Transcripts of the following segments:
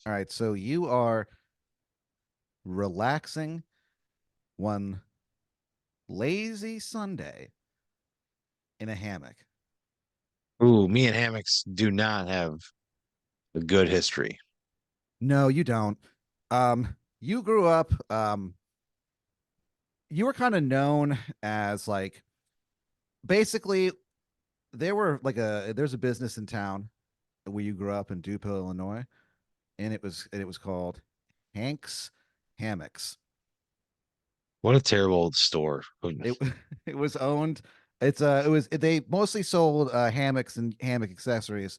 All right, so you are relaxing one lazy Sunday in a hammock. Ooh, me and hammocks do not have a good history. No, you don't. You grew up, you were kind of known as like basically there's a business in town where you grew up in Dupont, Illinois, and it was called Hank's Hammocks. What a terrible store. It it was owned. They mostly sold hammocks and hammock accessories.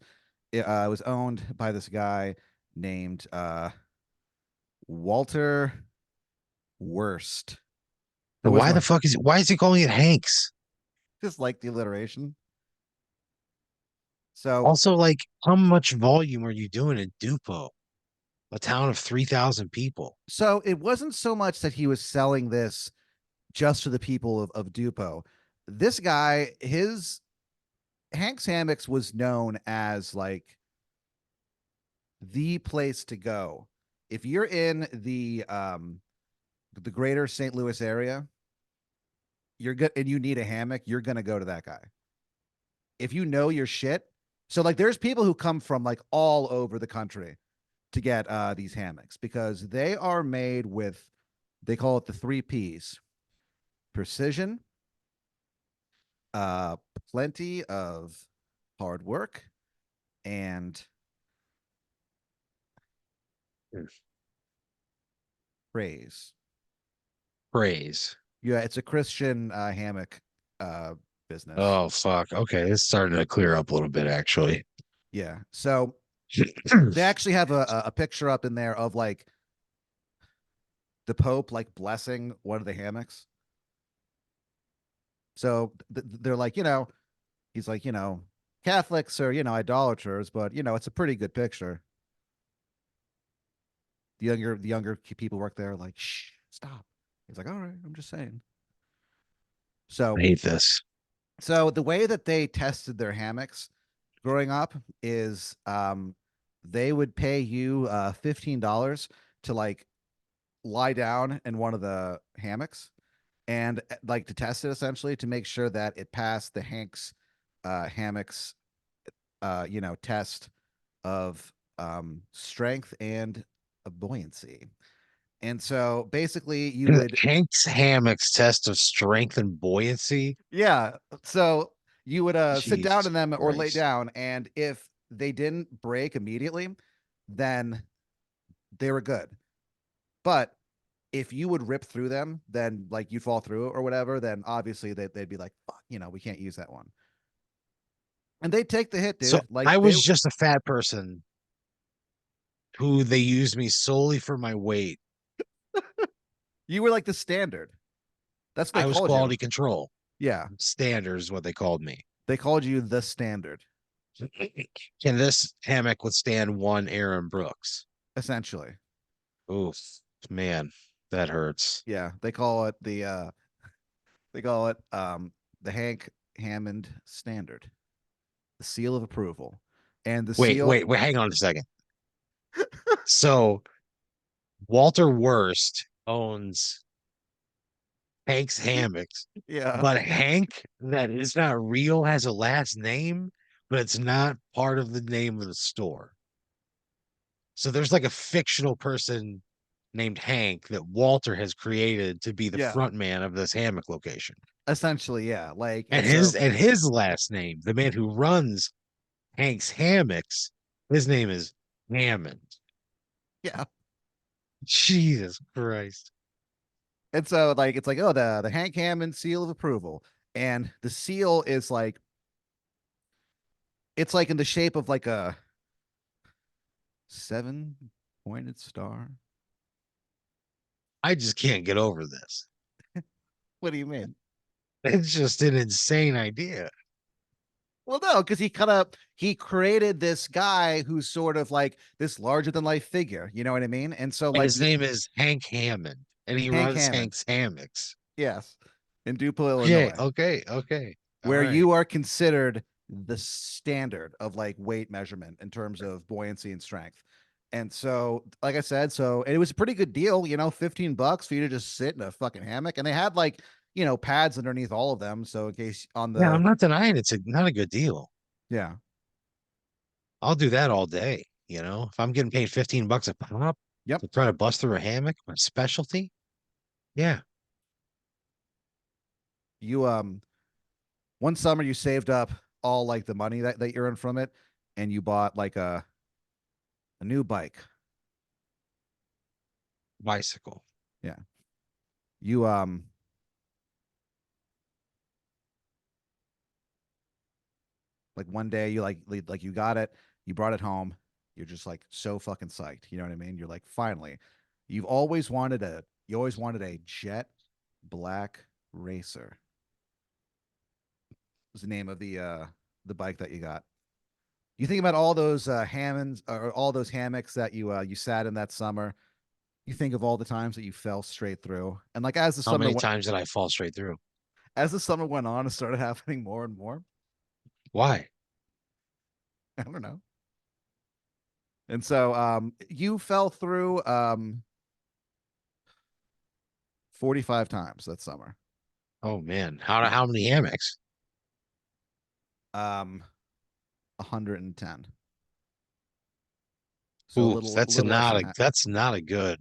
It was owned by this guy named Walter Worst. It was like Why is he calling it Hanks? just like the alliteration. So Also, like, how much volume are you doing in Dupo, a town of 3,000 people? so it wasn't so much that he was selling this just to the people of Dupo. This guy, his Hank's Hammocks was known as like the place to go. If you're in the greater St. Louis area, you're good and you need a hammock, you're gonna go to that guy. If you know your shit, so like there's people who come from like all over the country to get these hammocks because they are made with they call it the three P's: precision, uh, plenty of hard work, and praise. Praise. Yeah, it's a Christian hammock uh, business. Oh, fuck. Okay, it's starting to clear up a little bit, actually. Yeah, so they actually have a picture up in there of like the Pope like blessing one of the hammocks. So they're like, he's like, Catholics are, idolaters, but it's a pretty good picture. The younger people work there, like, shh, stop. He's like, all right, I'm just saying. I So, hate this. so the way that they tested their hammocks growing up is, they would pay you $15 to like lie down in one of the hammocks and like to test it essentially to make sure that it passed the Hank's hammocks test of strength and buoyancy. And so basically you would Hank's Hammock's test of strength and buoyancy. yeah, so you would sit down Jesus in them or lay Christ. down, and if they didn't break immediately, then they were good. But if you would rip through them, then like you fall through or whatever, then obviously they'd be like, fuck, we can't use that one. And they'd take the hit, So dude. Like I they was just a fat person who they used me solely for my weight. you were like the standard. That's what they I was called you. quality control. Yeah. Standard is what they called me. They called you the standard, Can this hammock withstand one Aaron Brooks? essentially. Oof, man, that hurts. Yeah. They call it the Hank Hammond standard, the seal of approval. And the Wait, seal, wait, wait, hang on a second. So Walter Wurst owns Hank's Hammocks, yeah. but Hank, that is not real, has a last name, but it's not part of the name of the store. So there's like a fictional person named Hank that Walter has created to be the Yeah. front man of this hammock location. Essentially, yeah. Like, And and so his last name, the man who runs Hank's Hammocks, his name is Hammond. yeah. Jesus Christ. And so like it's like, oh, the Hank Hammond seal of approval. And the seal is like it's like in the shape of like a seven pointed star. I just can't get over this. What do you mean? It's just an insane idea. Well, no, because he created this guy who's sort of like this larger than life figure. You know what I mean? And so And like his name is Hank Hammond, and he Hank runs Hammond, Hank's Hammocks. yes, in Duplo, Okay, Illinois, okay, okay. All where right. you are considered the standard of like weight measurement in terms of buoyancy and strength. And so, like I said, so and it was a pretty good deal, 15 bucks for you to just sit in a fucking hammock. And they had like, pads underneath all of them. So in case on Yeah, the, I'm not denying it's not a good deal. yeah, I'll do that all day. If I'm getting paid 15 bucks a pop yep. to try to bust through a hammock, my specialty. Yeah. You, one summer you saved up all like the money that you earned from it and you bought like a new bike. Bicycle. Yeah. You, like one day you like you got it, you brought it home, you're just like so fucking psyched. You know what I mean? You're like, finally, you always wanted a jet black racer. Was the name of the bike that you got. You think about all those Hammonds or all those hammocks that you sat in that summer. You think of all the times that you fell straight through, and like How many times did I fall straight through? as the summer went on, it started happening more and more. Why? I don't know. And so you fell through 45 times that summer. Oh man. How many hammocks? Um 110. So Ooh, less than half. that's not a good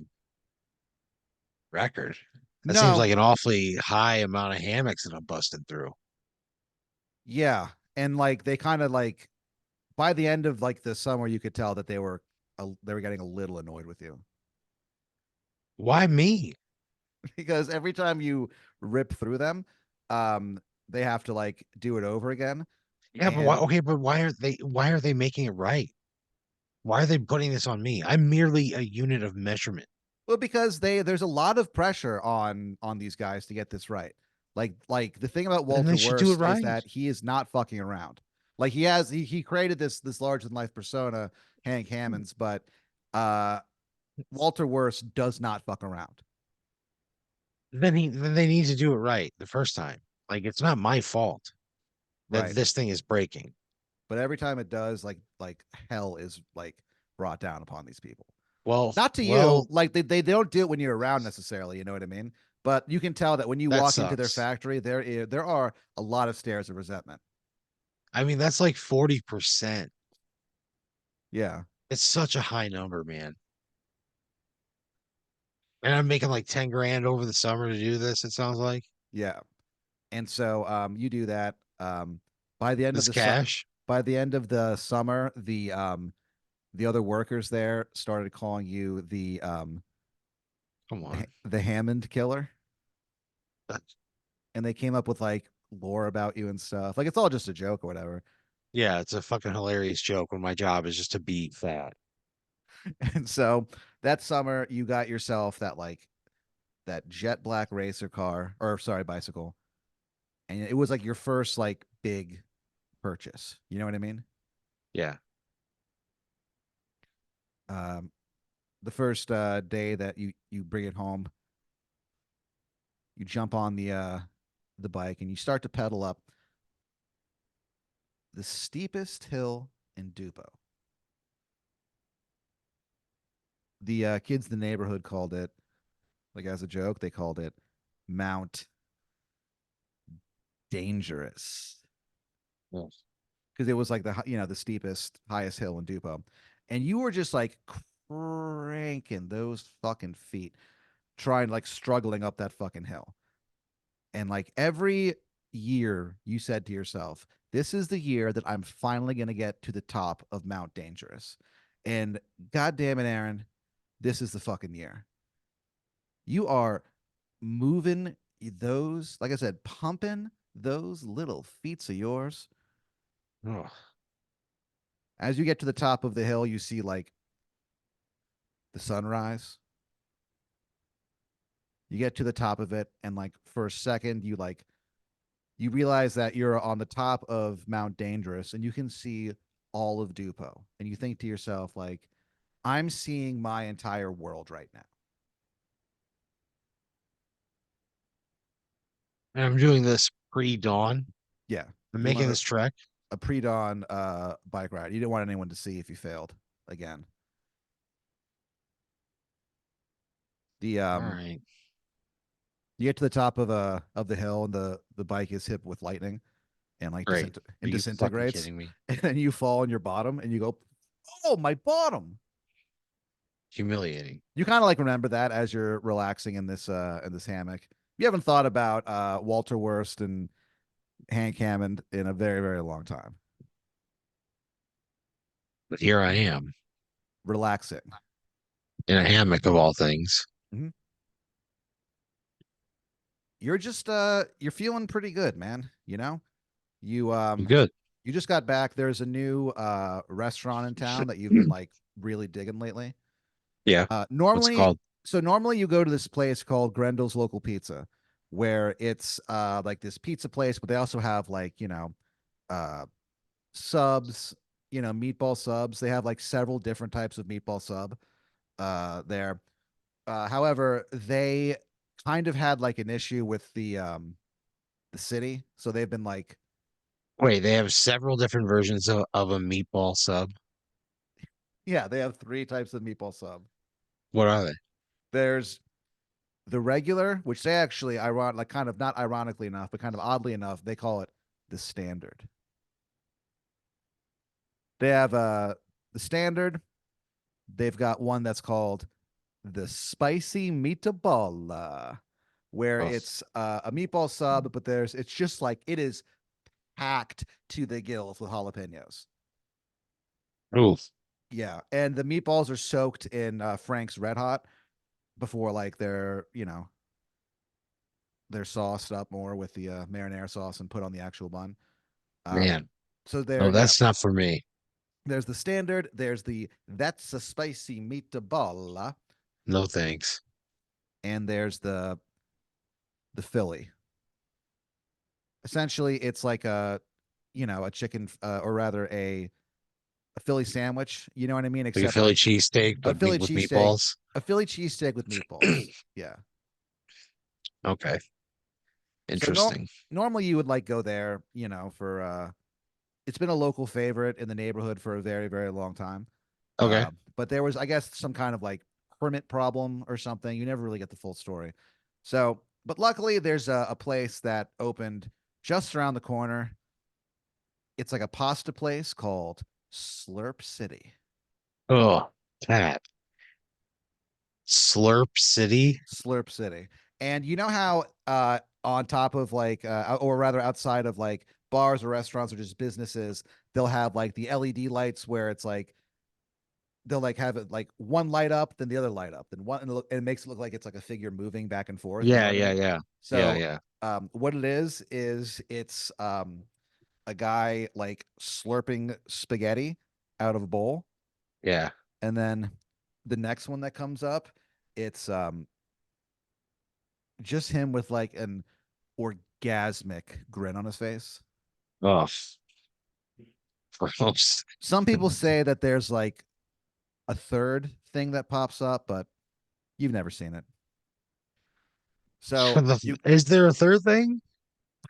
record. That seems No, like an awfully high amount of hammocks that I'm busting through. yeah. And like they kind of like by the end of like the summer you could tell that they were getting a little annoyed with you Why me? because every time you rip through them, um they have to like do it over again. Yeah, but why And okay, but why are they making it right? Why are they putting this on me? I'm merely a unit of measurement. well, because there's a lot of pressure on these guys to get this right. Like the thing about Then Walter they should do it Worst is right. that he is not fucking around. Like he created this larger than life persona, Hank Hammonds, but uh Walter Worst does not fuck around. Then they need to do it right the first time. Like it's not my fault that Right. this thing is breaking. But every time it does, like hell is like brought down upon these people. Well, Not to you, well, like they don't do it when you're around necessarily, you know what I mean? But you can tell that when you that walk into their sucks. factory, there are a lot of stares of resentment. I mean, that's like 40%. Yeah. It's such a high number, man. And I'm making like 10 grand over the summer to do this, it sounds like. Yeah. And so you do that. By the end of This the cash. by the end of the summer, the other workers there started calling you Come on. the Hammond killer, That's- and they came up with like lore about you and stuff. Like it's all just a joke or whatever. Yeah, it's a fucking hilarious joke when my job is just to be fat. And so that summer you got yourself that jet black racer car or sorry bicycle, and it was like your first like big purchase. You know what I mean? Yeah. Um, the first day that you bring it home, you jump on the bike and you start to pedal up the steepest hill in Dupo. The kids in the neighborhood called it, like as a joke, they called it Mount Dangerous Yes. because it was like the steepest, highest hill in Dupo, and you were just like cranking those fucking feet, trying like struggling up that fucking hill. And like every year, you said to yourself, "This is the year that I'm finally gonna get to the top of Mount Dangerous." And God damn it, Aaron, this is the fucking year. You are moving those, like I said, pumping those little feet of yours. Ugh. As you get to the top of the hill, you see like the sunrise. You get to the top of it, and like for a second, you realize that you're on the top of Mount Dangerous and you can see all of Dupo. And you think to yourself, like, I'm seeing my entire world right now. And I'm doing this pre-dawn. Yeah. I'm You're making on this trek. a pre dawn bike ride. You didn't want anyone to see if you failed again. The All right. you get to the top of the hill and the bike is hit with lightning and like Great. Are you fucking disintegrates, kidding me? and then you fall on your bottom and you go, oh my bottom. Humiliating. You kind of like remember that as you're relaxing in this hammock. You haven't thought about Walter Wurst and Hank Hammond in a very very long time. But here I am Relaxing. in a hammock of all things. Mhm. You're just you're feeling pretty good, man. You know, you I'm good. you just got back. There's a new restaurant in town that you've been like really digging lately. Yeah. What's it Normally, called? so normally you go to this place called Grendel's Local Pizza, where it's like this pizza place, but they also have like, uh subs, meatball subs. They have like several different types of meatball sub there. However, they kind of had like an issue with the city, so they've been like, Wait, they have several different versions of a meatball sub. yeah, they have three types of meatball sub. What are they? There's the regular, which they actually like kind of not ironically enough, but kind of oddly enough, they call it the standard. They have the standard. They've got one that's called the spicy meatball, where Oh, it's a meatball sub, but it's just like it is packed to the gills with jalapenos. oof, Yeah, and the meatballs are soaked in Frank's Red Hot before like they're sauced up more with the marinara sauce and put on the actual bun. Um, man. so No, yeah, that's not for me. there's the standard. There's the that's a spicy meatball, No thanks. and there's the Philly. Essentially, it's like a chicken, or rather a Philly sandwich. You know what I mean? Like a Except Philly like cheesesteak, a but Philly meat with cheesesteak, meatballs. a Philly cheesesteak with meatballs. Yeah. Okay, So interesting. normally you would like go there, for it's been a local favorite in the neighborhood for a very very long time. Okay. But there was, I guess, some kind of like permit problem or something. You never really get the full story. So, but luckily there's a place that opened just around the corner. It's like a pasta place called Slurp City. Oh, that Slurp City. Slurp City. And you know how on top of like or rather outside of like bars or restaurants or just businesses, they'll have like the LED lights where it's like they'll like have it like one light up, then the other light up, then one, and it makes it look like it's like a figure moving back and forth. You know Yeah, what I yeah, mean? yeah, yeah, So, yeah, what it is it's a guy like slurping spaghetti out of a bowl, yeah. and then the next one that comes up, it's just him with like an orgasmic grin on his face. Oh, gross. Some people say that there's like a third thing that pops up, but you've never seen it. So Is there a third thing?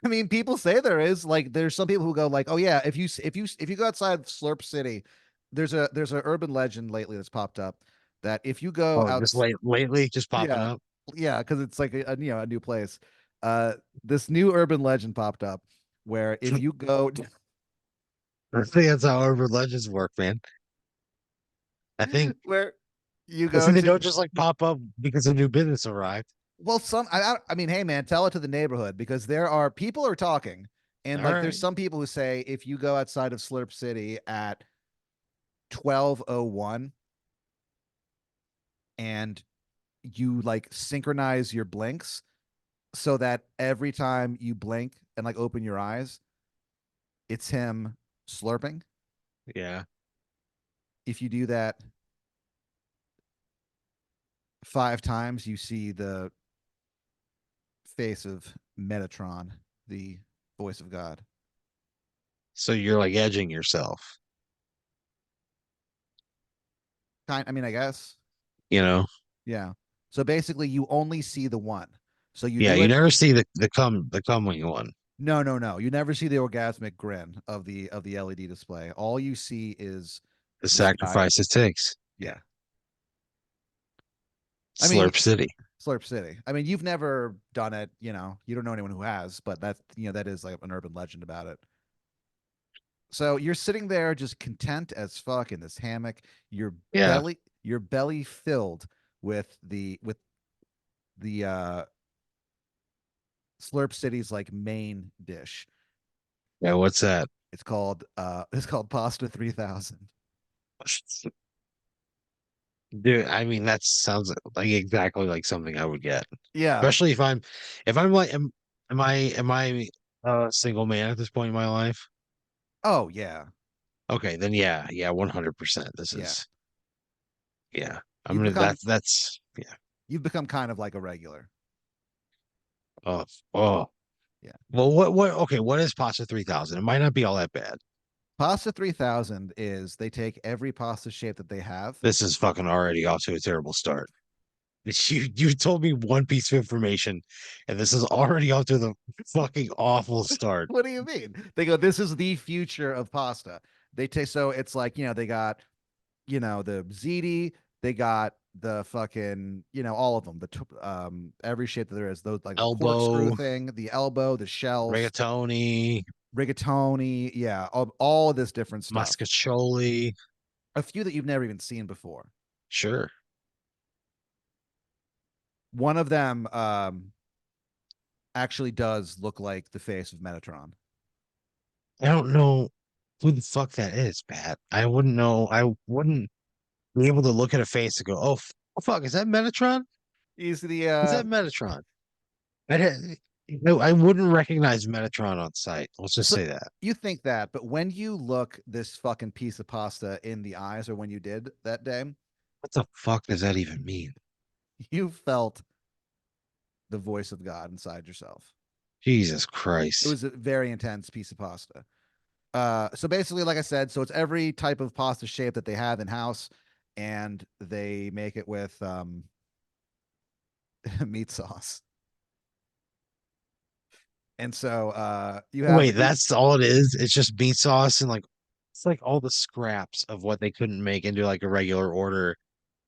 I mean, people say there is like there's some people who go like, oh yeah, if you go outside of Slurp City, there's a urban legend lately that's popped up that if you go Oh, out, just lately, just popping yeah, up. yeah, because it's like a new place. This new urban legend popped up where if you go I think that's how urban legends work, man. I think where you I go think they to don't just like pop up because a new business arrived. well, I mean, hey man, tell it to the neighborhood because there are people are talking, and All like there's right. some people who say if you go outside of Slurp City at 12:01 and you like synchronize your blinks so that every time you blink and like open your eyes, it's him slurping. Yeah. If you do that 5 times, you see the face of Metatron, the voice of God. So you're like edging yourself, I mean, I guess. you know? Yeah. So basically, you only see the one. So you Yeah, do you it. never see the coming one, No, no, no. You never see the orgasmic grin of the LED display. All you see is the this guy. sacrifice it takes. Yeah. I mean, Slurp City. Slurp City. I mean, you've never done it, you don't know anyone who has, but that is like an urban legend about it. So you're sitting there just content as fuck in this hammock, your Yeah. your belly filled with the Slurp City's like main dish. Yeah. What's that? It's called Pasta 3000. Dude, I mean, that sounds like exactly like something I would get. Yeah. Especially if I'm like, am I a single man at this point in my life? Oh yeah. Okay, then yeah, yeah, 100%. This Yeah. is, yeah, I'm You've gonna, become yeah. you've become kind of like a regular. Oh, oh, Yeah. well, okay, what is Pasta 3000? It might not be all that bad. Pasta 3000 is they take every pasta shape that they have. This is fucking already off to a terrible start. You told me one piece of information, and this is already off to the fucking awful start. What do you mean? They go, this is the future of pasta. They take so it's like, they got, the ziti, they got the fucking, all of them, every shape that there is, those like the corkscrew Elbow, thing, the elbow, the shells, rigatoni, rigatoni, yeah, all of this different stuff. muscaccioli. A few that you've never even seen before. Sure. One of them actually does look like the face of Metatron. I don't know who the fuck that is, Pat. I wouldn't know. I wouldn't be able to look at a face and go, "Oh, oh fuck, is that Metatron? He's the Is that Metatron?" No, I wouldn't recognize Metatron on sight. Let's just so say that. you think that, but when you look this fucking piece of pasta in the eyes, or when you did that day, What the fuck does that even mean? you felt the voice of God inside yourself. Jesus It Christ. was a very intense piece of pasta. So basically, like I said, so it's every type of pasta shape that they have in house, and they make it with meat sauce. And so you have Wait, that's all it is? It's just meat sauce and like it's like all the scraps of what they couldn't make into like a regular order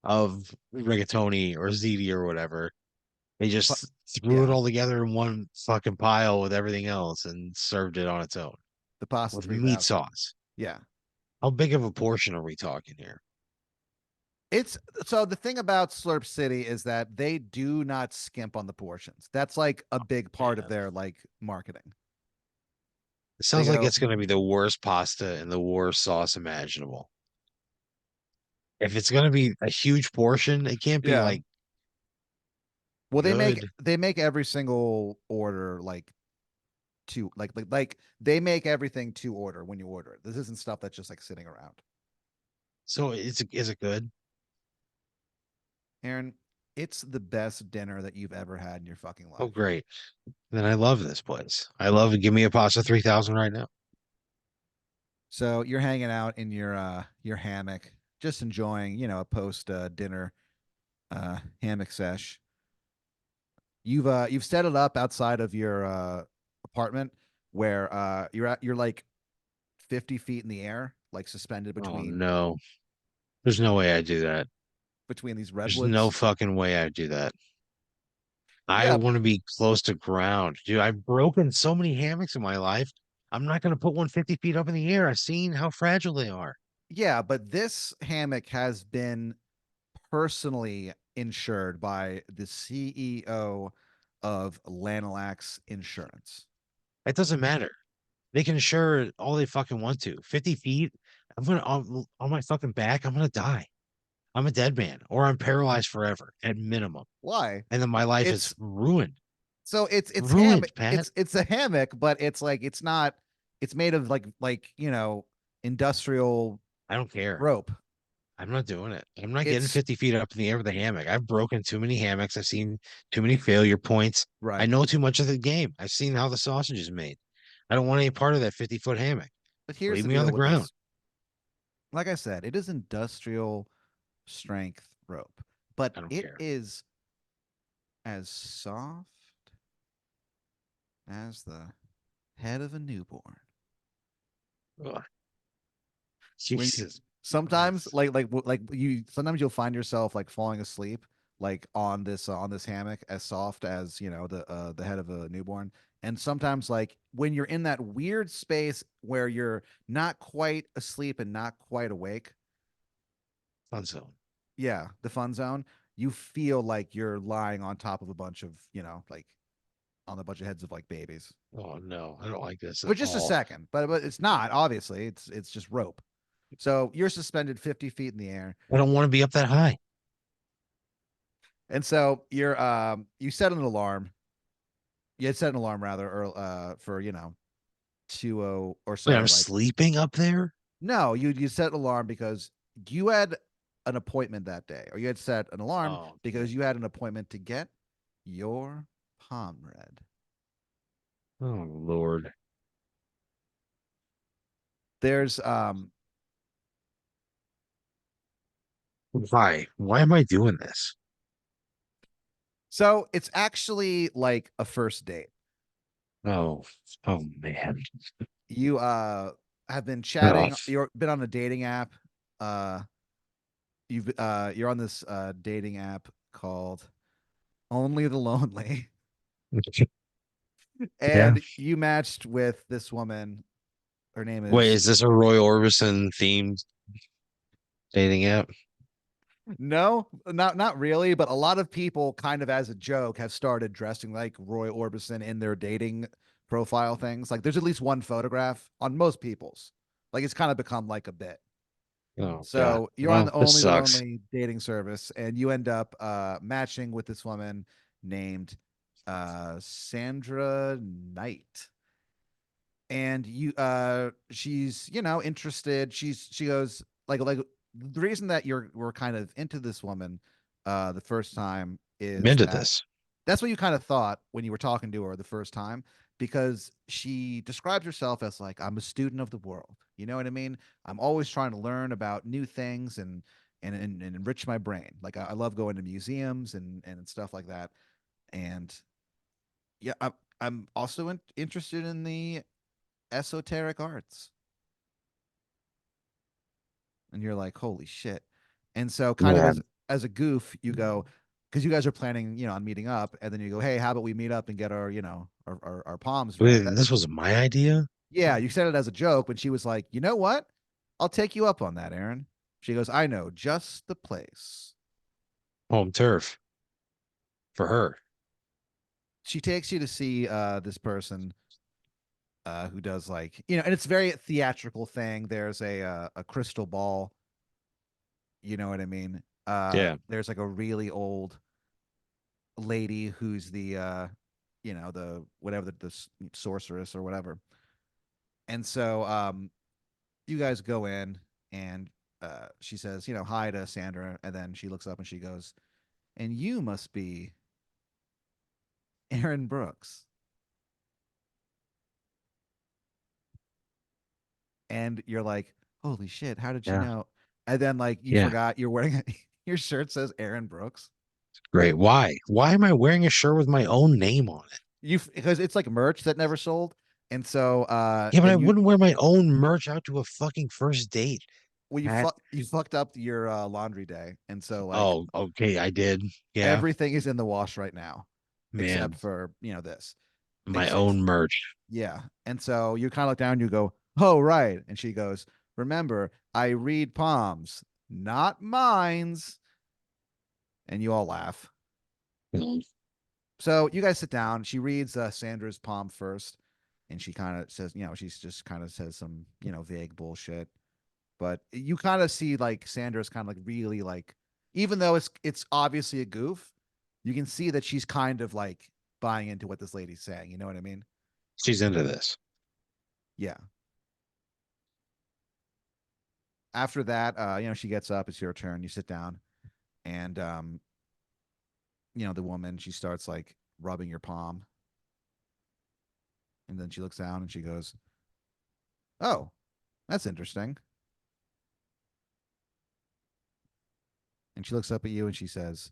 of rigatoni or ziti or whatever. They just threw it yeah, all together in one fucking pile with everything else and served it on its own the pasta with meat 3000. sauce. Yeah. How big of a portion are we talking here? It's so the thing about Slurp City is that they do not skimp on the portions. That's like a big part of Man, their like marketing. it They sounds like go, it's going to be the worst pasta and the worst sauce imaginable. If it's going to be a huge portion, it can't be yeah. like Well, good. they make every single order like they make everything to order when you order it. This isn't stuff that's just like sitting around. So is it good? Aaron, it's the best dinner that you've ever had in your fucking Oh, life. great. Then I love this place. I love it. Give me a pasta 3000 right now. So you're hanging out in your hammock, just enjoying, a post dinner hammock sesh. You've set it up outside of your apartment where you're like 50 feet in the air, like suspended Oh between no. There's no way I do that. these There's no redwoods. fucking way I do that. I Yeah, want to be close to ground. Dude, I've broken so many hammocks in my life. I'm not going to put one 50 feet up in the air. I've seen how fragile they are. yeah, but this hammock has been personally insured by the CEO of Lanalax Insurance. It doesn't matter. They can insure it all they fucking want to. 50 feet, I'm going to, on my fucking back, I'm going to die. I'm a dead man or I'm paralyzed forever at minimum. Why? And then my life is It's ruined. so it's hammock. Ruined, Pat. It's a hammock, but it's like it's not. It's made of like industrial I don't care. rope. I'm not doing it. I'm not getting It's 50 feet up in the air with a hammock. I've broken too many hammocks. I've seen too many failure points. I right. know too much of the game. I've seen how the sausage is made. I don't want any part of that 50-foot hammock. But here's Leave the me on deal the with ground. this. Like I said, it is industrial strength rope, but I don't it care. is as soft as the head of a newborn. Ugh, When Jesus sometimes Christ. like you sometimes you'll find yourself like falling asleep like on this hammock as soft as the head of a newborn. And sometimes like when you're in that weird space where you're not quite asleep and not quite awake, Fun zone. yeah, the fun zone, you feel like you're lying on top of a bunch of, like on a bunch of heads of like babies Oh no, I don't like this for at just a all. second. But it's not, obviously. It's just rope. So you're suspended 50 feet in the air. I don't want to be up that high. And so you set an alarm. You had set an alarm rather or for, 20 or Wait, I'm sorry, like sleeping up there? no, you set an alarm because you had an appointment that day, or you had set an alarm Oh, because okay. you had an appointment to get your palm read. Oh Lord. There's Why? Why am I doing this? so it's actually like a first date. Oh, oh man. You have been Oh, chatting, you've been on a dating app. Uh you're on this dating app called Only the Lonely. yeah. And you matched with this woman. Her name Wait, is is this a Roy Orbison themed dating app? no, not really, but a lot of people kind of as a joke have started dressing like Roy Orbison in their dating profile things. Like there's at least one photograph on most people's. Like it's kind of become like a bit. Oh God. So you're on Well, the this Only the sucks. Lonely dating service, and you end up matching with this woman named Sandra Knight. And she's interested. She goes like the reason that we're kind of into this woman the first time I'm is into that this. that's what you kind of thought when you were talking to her the first time, because she describes herself as like, I'm a student of the world, you know what I mean? I'm always trying to learn about new things and enrich my brain. Like I love going to museums and stuff like that. And yeah, I'm also interested in the esoteric arts. And you're like, holy shit. And so kind of Man, as a goof, you go, because you guys are planning, on meeting up, and then you go, hey, how about we meet up and get our, our palms wait, read. this was my idea. Yeah, you said it as a joke, but she was like, you know what? I'll take you up on that, Aaron. She goes, I know just the place. Home turf for her. She takes you to see this person who does like, and it's very theatrical thing. There's a crystal ball, you know what I mean? Yeah. There's like a really old lady who's the the whatever the sorceress or whatever. And so you guys go in, and she says, hi to Sandra, and then she looks up and she goes, and you must be Aaron Brooks. And you're like, holy shit, how did she Yeah. know? And then like you Yeah. forgot you're wearing your shirt says Aaron Brooks. Great. Why? Why am I wearing a shirt with my own name on it? Because it's like merch that never sold. And so Yeah, but I and you wouldn't wear my own merch out to a fucking first date. well Pat. you fucked up your laundry day. And so like Oh, okay, I did. Yeah, everything is in the wash right now except man, for this. my Except own merch. yeah. And so you kind of look down and you go, oh right. And she goes, remember, I read palms, not minds. And you all laugh. Mm. So you guys sit down. She reads Sandra's palm first, and she kind of says, she's just kind of says some, vague bullshit. But you kind of see like Sandra's kind of like really like, even though it's obviously a goof, you can see that she's kind of like buying into what this lady's saying. You know what I mean? She's into this. Yeah. After that, she gets up. It's your turn. You sit down, and the woman, she starts like rubbing your palm, and then she looks down and she goes, "Oh, that's interesting." And she looks up at you and she says,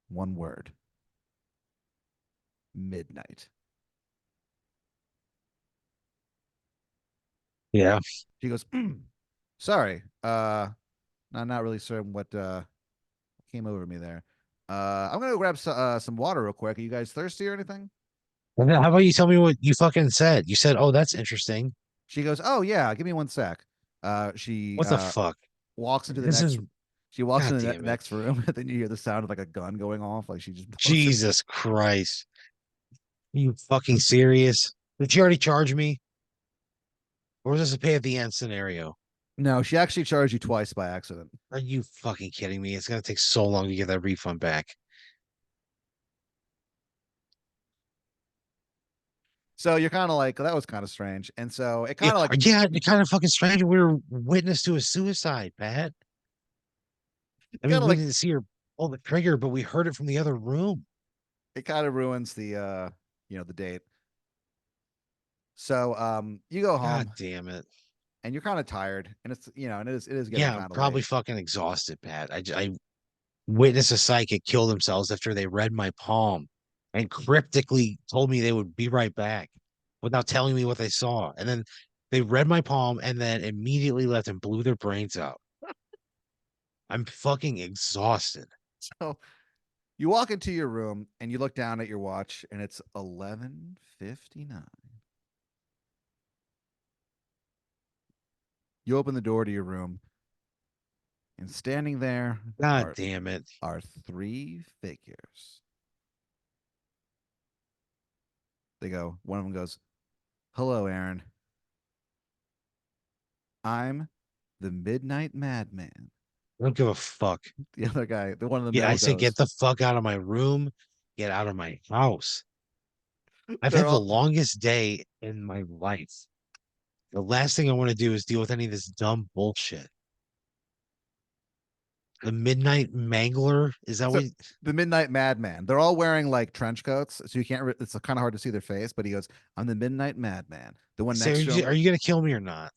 "One word: midnight." Yeah. She goes, "Sorry, I'm not really certain what came over me there. I'm gonna go grab some water real quick. Are you guys thirsty or anything? And then how about you tell me what you fucking said? You said, "Oh, that's interesting." She goes, "Oh yeah, give me one sec." She What the fuck? walks into the This next. is She walks God in the damn it. next room, and then you hear the sound of like a gun going off. Like she just blows it. Jesus Christ. Are you fucking serious? Did you already charge me? Or was this a pay at the end scenario? No, she actually charged you twice by accident. Are you fucking kidding me? It's gonna take so long to get that refund back. So you're kind of like, that was kind of strange. And so it Yeah, kind of like, yeah, it kind of fucking strange. We were witness to a suicide, Pat. I mean, kind of we like, didn't see her pull the trigger, but we heard it from the other room. it kind of ruins the date. So you go God home damn it. and you're kind of tired and it is getting Yeah, I'm kind of late. probably fucking exhausted, Pat. I witnessed a psychic kill themselves after they read my palm and cryptically told me they would be right back without telling me what they saw. And then they read my palm and then immediately left and blew their brains out. I'm fucking exhausted. So you walk into your room and you look down at your watch and it's 11:59. You open the door to your room and standing there God are damn it. are three figures. One of them goes, "Hello, Aaron. I'm the Midnight Madman." I don't give a fuck. The other guy, the one in the Yeah, I middle say goes, get the fuck out of my room. Get out of my house. I've they're had the all longest day in my life. The last thing I want to do is deal with any of this dumb bullshit. The Midnight Mangler? Is that so what the Midnight Madman. They're all wearing like trench coats, so you can't. It's kind of hard to see their face. But he goes, "I'm the Midnight Madman." The one say? next to him, Are you gonna kill me or not?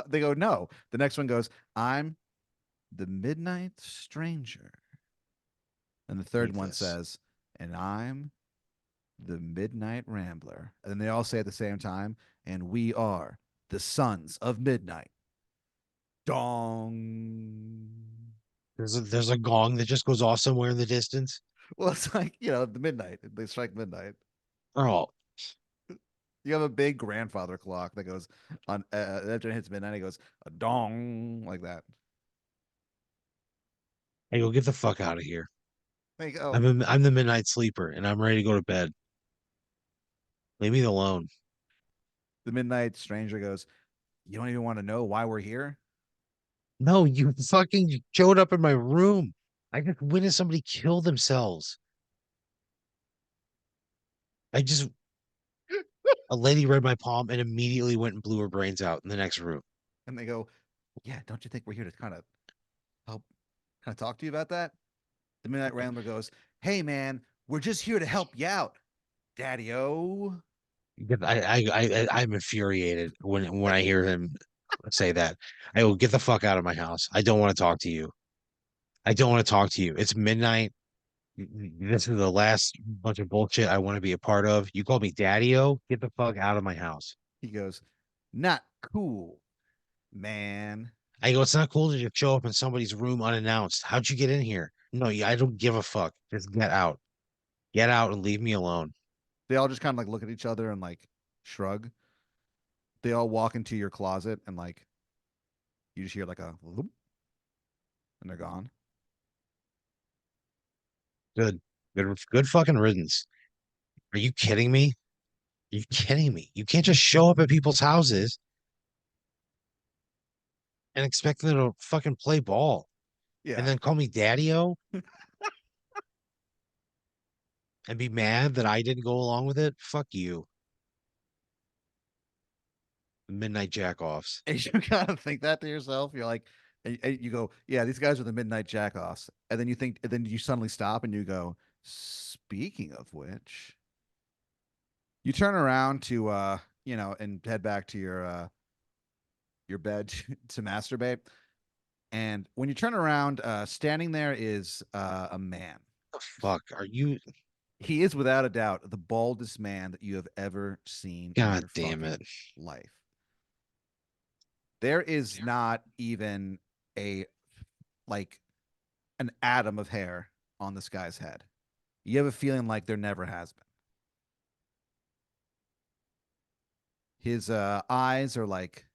they go, "No." The next one goes, "I'm the Midnight Stranger," and the third Hate one this. says, "And I'm the Midnight Rambler." And then they all say at the same time, "And we are the Sons of Midnight." Dong. There's a gong that just goes off somewhere in the distance. Well, it's like the midnight. They strike midnight. Oh, You have a big grandfather clock that goes on after it hits midnight. It goes a dong like that. hey, go get the fuck out of here. There you go. I'm the midnight sleeper and I'm ready to go to bed. Leave me alone. The midnight stranger goes, "You don't even want to know why we're here." No, you fucking showed up in my room. I just witnessed somebody kill themselves. I just a lady read my palm and immediately went and blew her brains out in the next room. And they go, "Yeah, don't you think we're here to help, kind of talk to you about that?" The midnight rambler goes, "Hey, man, we're just here to help you out, Daddy O." I'm infuriated when I hear him say that. I will get the fuck out of my house. I don't want to talk to you. I don't want to talk to you. It's midnight. This is the last bunch of bullshit I want to be a part of. You called me daddy-o. Get the fuck out of my house. He goes, "Not cool, man." I go, it's not cool to just show up in somebody's room unannounced. How'd you get in here? No, I don't give a fuck. Just get out. Get out and leave me alone. They all just kind of like look at each other and like shrug. They all walk into your closet and like you just hear like a whoop, and they're gone. Good. Good fucking riddance. Are you kidding me? Are you kidding me? You can't just show up at people's houses and expect them to fucking play ball and Yeah. then call me daddy-o and be mad that I didn't go along with it. Fuck you. Midnight jack-offs. And you kind of think that to yourself. You're like, and you go, "Yeah, these guys are the midnight jackoffs." And then you suddenly stop and you go, "Speaking of which," you turn around to, and head back to your bed to masturbate. And when you turn around, standing there is a man. The fuck are you? He is without a doubt the baldest man that you have ever seen in God your damn it. fucking life. There is not even a like an atom of hair on this guy's head. You have a feeling like there never has been. His eyes are like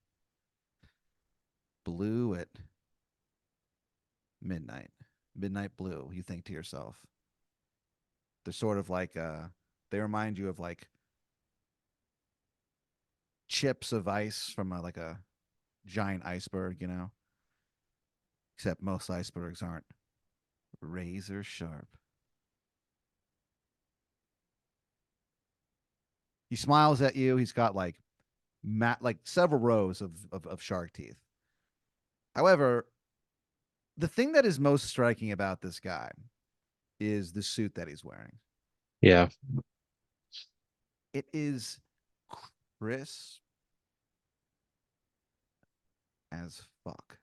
blue at midnight. Midnight blue, you think to yourself. They're sort of like they remind you of like chips of ice from like a giant iceberg, you know? Except most icebergs aren't razor sharp. He smiles at you. He's got like like several rows of shark teeth. However, the thing that is most striking about this guy is the suit that he's wearing. Yeah. It is crisp as fuck.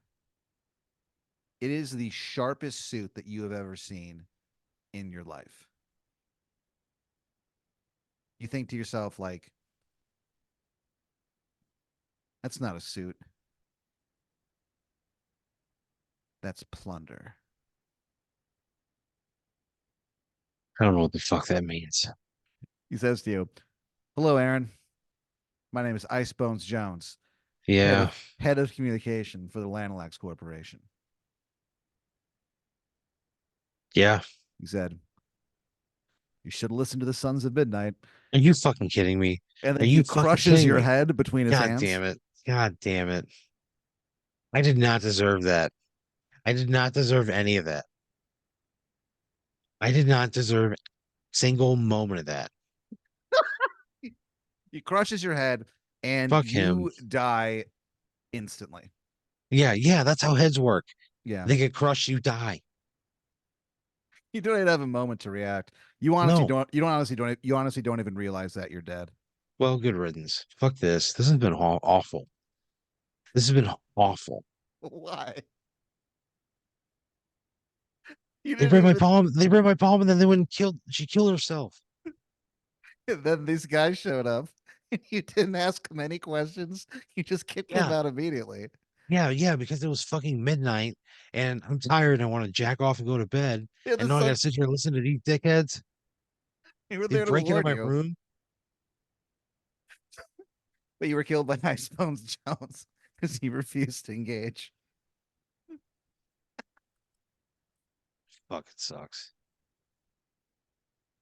It is the sharpest suit that you have ever seen in your life. You think to yourself, like, that's not a suit. That's plunder. I don't know what the fuck that means. He says to you, "Hello, Aaron. My name is Icebones Jones, head Yeah. of head of communication for the Lanalax Corporation." Yeah. He said, "You should have listened to the Sons of Midnight." Are you fucking kidding me? And Are then he you fucking crushes kidding your me? head between his God hands. damn it. God damn it. I did not deserve that. I did not deserve any of that. I did not deserve a single moment of that. He crushes your head, and Fuck him. you die instantly. Yeah, yeah, that's how heads work. Yeah, They get crushed, you die. you don't even have a moment to react. You honestly No. don't. You don't honestly don't. You honestly don't even realize that you're dead. Well, good riddance. Fuck this. This has been awful. This has been awful. Why? You They didn't read my even. palm. They read my palm, and then they went and killed. She killed herself. Then these guys showed up. You didn't ask them any questions. You just kicked them Yeah, out immediately. yeah, yeah. Because it was fucking midnight, and I'm tired. And I want to jack off and go to bed. Yeah, And the now I got sun. to sit here and listen to these dickheads. You were They there to break into warn my you, room. but you were killed by Ice Bones Jones because he refused to engage. Fuck, it sucks.